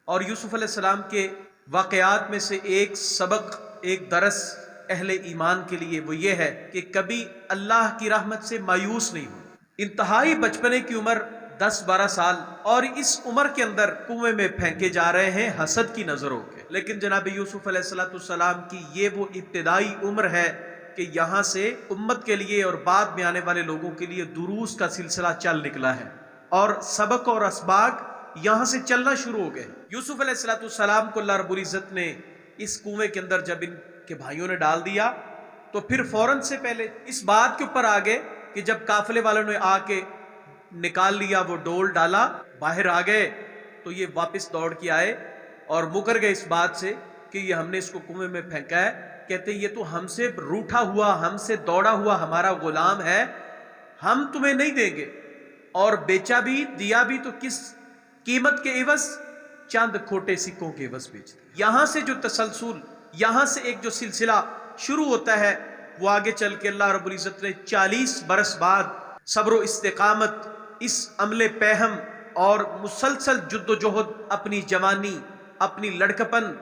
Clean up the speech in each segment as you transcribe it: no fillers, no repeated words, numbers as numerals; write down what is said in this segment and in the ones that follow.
اور یوسف علیہ السلام کے واقعات میں سے ایک سبق، ایک درس اہل ایمان کے لیے وہ یہ ہے کہ کبھی اللہ کی رحمت سے مایوس نہیں ہو۔ انتہائی بچپنے کی عمر 10-12 سال، اور اس عمر کے اندر کنویں میں پھینکے جا رہے ہیں حسد کی نظروں کے، لیکن جناب یوسف علیہ السلام کی یہ وہ ابتدائی عمر ہے کہ یہاں سے امت کے لیے اور بعد میں آنے والے لوگوں کے لیے دروس کا سلسلہ چل نکلا ہے، اور سبق اور اسباق یہاں سے چلنا شروع ہو گئے۔ یوسف علیہ السلام کو اللہ رب العزت نے اس کنویں کے اندر جب ان کے بھائیوں نے ڈال دیا تو پھر فوراً سے پہلے اس بات کے اوپر آگے کہ جب قافلے والوں نے آ کے نکال لیا، وہ ڈول ڈالا، باہر آ گئے، تو یہ واپس دوڑ کے آئے اور مکر گئے اس بات سے کہ یہ ہم نے اس کو کنویں میں پھینکا ہے۔ کہتے یہ تو ہم سے روٹھا ہوا، ہم سے دوڑا ہوا ہمارا غلام ہے، ہم تمہیں نہیں دیں گے، اور بیچا بھی، دیا بھی تو کس قیمت کے عوض؟ چند کھوٹے سکوں کے عوض بیچ دیا۔ یہاں سے جو تسلسل، یہاں سے ایک جو سلسلہ شروع ہوتا ہے، وہ آگے چل کے اللہ رب العزت نے 40 برس بعد صبر و استقامت، اس عمل پہم اور مسلسل جد و جہد، اپنی جوانی، اپنی لڑکپن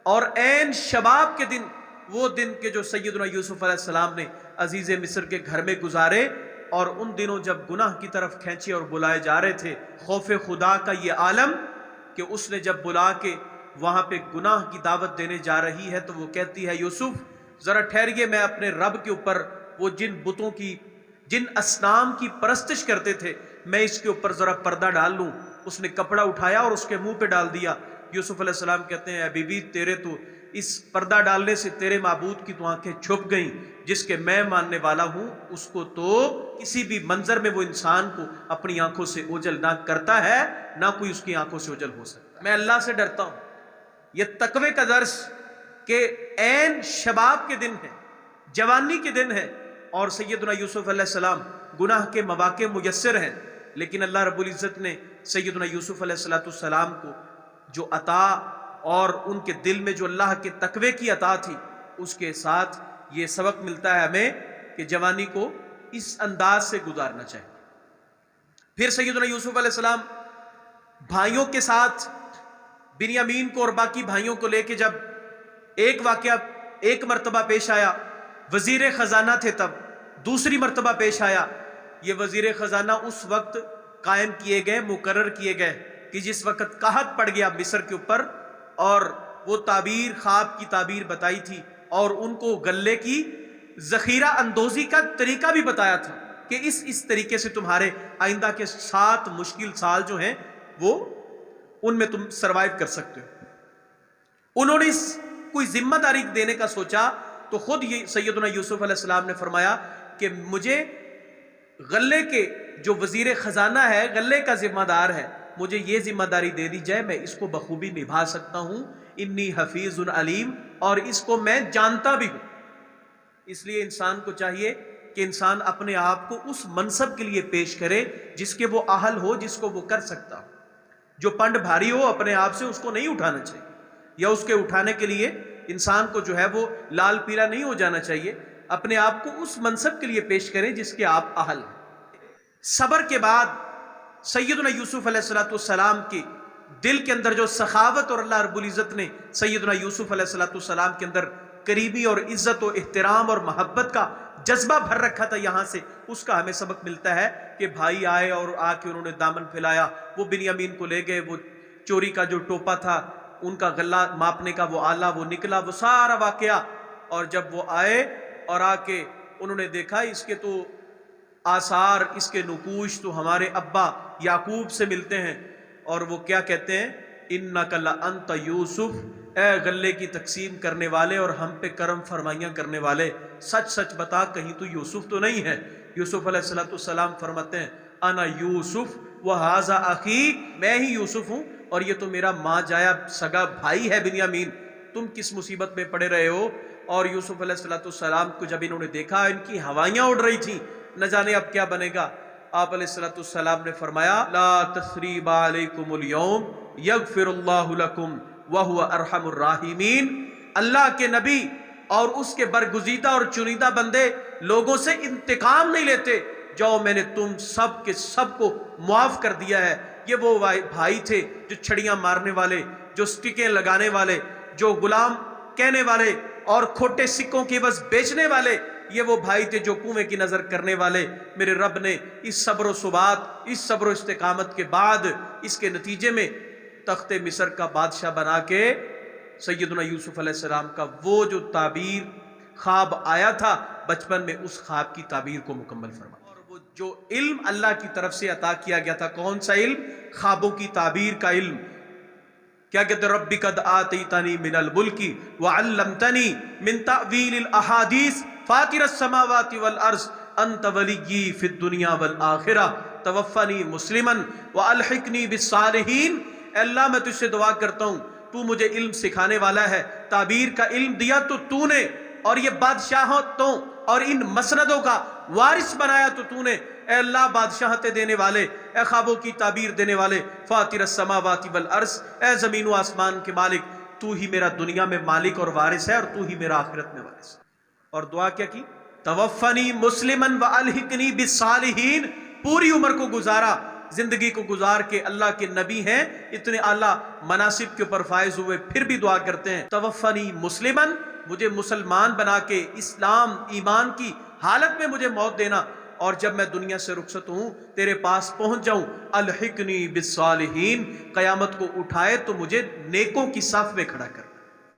اور عین شباب کے دن، وہ دن کے جو سیدنا یوسف علیہ السلام نے عزیز مصر کے گھر میں گزارے، اور ان دنوں جب گناہ کی طرف کھینچے اور بلائے جا رہے تھے، خوف خدا کا یہ عالم کہ اس نے جب بلا کے وہاں پہ گناہ کی دعوت دینے جا رہی ہے تو وہ کہتی ہے یوسف ذرا ٹھہریے، میں اپنے رب کے اوپر وہ جن بتوں کی، جن اصنام کی پرستش کرتے تھے، میں اس کے اوپر ذرا پردہ ڈال لوں۔ اس نے کپڑا اٹھایا اور اس کے منہ پہ ڈال دیا۔ یوسف علیہ السلام کہتے ہیں اے بی بی، تیرے تو اس پردہ ڈالنے سے تیرے معبود کی تو آنکھیں چھپ گئیں، جس کے میں ماننے والا ہوں اس کو تو کسی بھی منظر میں وہ انسان کو اپنی آنکھوں سے اوجھل نہ کرتا ہے، نہ کوئی اس کی آنکھوں سے اوجھل ہو سکتا۔ میں اللہ سے ڈرتا ہوں۔ یہ تقوی کا درس کہ عین شباب کے دن ہے، جوانی کے دن ہے، اور سیدنا یوسف علیہ السلام گناہ کے مواقع میسر ہیں، لیکن اللہ رب العزت نے سیدنا یوسف علیہ السلام کو جو عطا اور ان کے دل میں جو اللہ کے تقوی کی عطا تھی، اس کے ساتھ یہ سبق ملتا ہے ہمیں کہ جوانی کو اس انداز سے گزارنا چاہیے۔ پھر سیدنا یوسف علیہ السلام بھائیوں کے ساتھ بنیامین کو اور باقی بھائیوں کو لے کے جب ایک واقعہ ایک مرتبہ پیش آیا، وزیر خزانہ تھے تب، دوسری مرتبہ پیش آیا، یہ وزیر خزانہ اس وقت قائم کیے گئے، مقرر کیے گئے کہ جس وقت قحط پڑ گیا مصر کے اوپر، اور وہ تعبیر، خواب کی تعبیر بتائی تھی، اور ان کو غلے کی ذخیرہ اندوزی کا طریقہ بھی بتایا تھا کہ اس طریقے سے تمہارے آئندہ کے 7 مشکل سال جو ہیں وہ ان میں تم سروائیو کر سکتے ہو۔ انہوں نے اس کوئی ذمہ داری دینے کا سوچا تو خود یہ سیدنا یوسف علیہ السلام نے فرمایا کہ مجھے غلے کے جو وزیر خزانہ ہے، غلے کا ذمہ دار ہے، مجھے یہ ذمہ داری دے دی جائے، میں اس کو بخوبی نبھا سکتا ہوں، انی حفیظ علیم، اور اس کو میں جانتا بھی ہوں۔ اس لیے انسان کو چاہیے کہ انسان اپنے آپ کو اس منصب کے لیے پیش کرے جس کے وہ اہل ہو، جس کو وہ کر سکتا ہو۔ جو پنڈ بھاری ہو اپنے آپ سے اس کو نہیں اٹھانا چاہیے، یا اس کے اٹھانے کے لیے انسان کو جو ہے وہ لال پیلا نہیں ہو جانا چاہیے۔ اپنے آپ کو اس منصب کے لیے پیش کریں جس کے آپ اہل ہیں۔ صبر کے بعد سیدنا یوسف علیہ السلام کے دل کے اندر جو سخاوت، اور اللہ رب العزت نے سیدنا یوسف علیہ السلام کے اندر قریبی اور عزت و احترام اور محبت کا جذبہ بھر رکھا تھا، یہاں سے اس کا ہمیں سبق ملتا ہے کہ بھائی آئے اور آ کے انہوں نے دامن پھیلایا، وہ بنیامین کو لے گئے، وہ چوری کا جو ٹوپا تھا، ان کا غلہ ماپنے کا وہ آلہ وہ نکلا، وہ سارا واقعہ، اور جب وہ آئے اور آ کے انہوں نے دیکھا اس کے تو آثار، اس کے نقوش تو ہمارے ابا یعقوب سے ملتے ہیں، اور وہ کیا کہتے ہیں، اِنَّكَ لَأَنْتَ یوسف، اے غلے کی تقسیم کرنے والے اور ہم پہ کرم فرمائیاں کرنے والے، سچ سچ بتا کہیں تو یوسف تو نہیں ہے۔ یوسف علیہ السلام فرماتے ہیں انا یوسف وہذا اخی، میں ہی یوسف ہوں اور یہ تو میرا ماں جایا سگا بھائی ہے بنیامین، تم کس مصیبت میں پڑے رہے ہو۔ اور یوسف علیہ السلام کو جب انہوں نے دیکھا، ان کی ہوائیاں اڑ رہی تھیں، نہ جانے اب کیا بنے گا، آپ علیہ السلام نے فرمایا لا تثریب علیکم اليوم یغفر اللہ لکم وہو ارحم الراحمین۔ اللہ کے نبی اور اس کے برگزیدہ اور چنیدہ بندے لوگوں سے انتقام نہیں لیتے، جو میں نے تم سب کے سب کو معاف کر دیا ہے، یہ وہ بھائی تھے جو چھڑیاں مارنے والے، جو سٹکیں لگانے والے، جو غلام کہنے والے اور کھوٹے سکوں کی بس بیچنے والے، یہ وہ بھائی تھے جو کنویں کی نظر کرنے والے۔ میرے رب نے اس صبر و ثبات، اس صبر و استقامت کے بعد اس کے نتیجے میں تخت مصر کا بادشاہ بنا کے سیدنا یوسف علیہ السلام کا وہ جو تعبیر خواب آیا تھا بچپن میں، اس خواب کی تعبیر کو مکمل فرما۔ اور وہ جو علم اللہ کی طرف سے عطا کیا گیا تھا، کون سا علم؟ خوابوں کی تعبیر کا علم۔ کیا کہتے ہیں؟ ربی قد آتیتنی من الملک وعلمتنی من تأویل الاحادیث فاطر السماوات والارض انت ولی فی الدنیا والآخرہ توفنی مسلما والحقنی بالصالحین۔ اے اللہ میں تجھ سے دعا کرتا ہوں، تو مجھے علم سکھانے والا ہے، تعبیر کا علم دیا تو نے، اور یہ بادشاہتوں اور ان مسندوں کا وارث بنایا تو نے۔ اے اللہ بادشاہتیں دینے والے، اے خوابوں کی تعبیر دینے والے، فاطر السماوات والارض، اے زمین و آسمان کے مالک، تو ہی میرا دنیا میں مالک اور وارث ہے، اور تو ہی میرا آخرت میں وارث ہے۔ اور دعا کیا کی؟ توفنی مسلما والحقنی بالصالحین۔ پوری عمر کو گزارا، زندگی کو گزار کے اللہ کے نبی ہیں، اتنے اعلیٰ مناصب کے اوپر فائز ہوئے، پھر بھی دعا کرتے ہیں توفنی مسلما، مجھے مسلمان بنا کے اسلام ایمان کی حالت میں مجھے موت دینا، اور جب میں دنیا سے رخصت ہوں تیرے پاس پہنچ جاؤں الحقنی بالصالحین، قیامت کو اٹھائے تو مجھے نیکوں کی صف میں کھڑا کر۔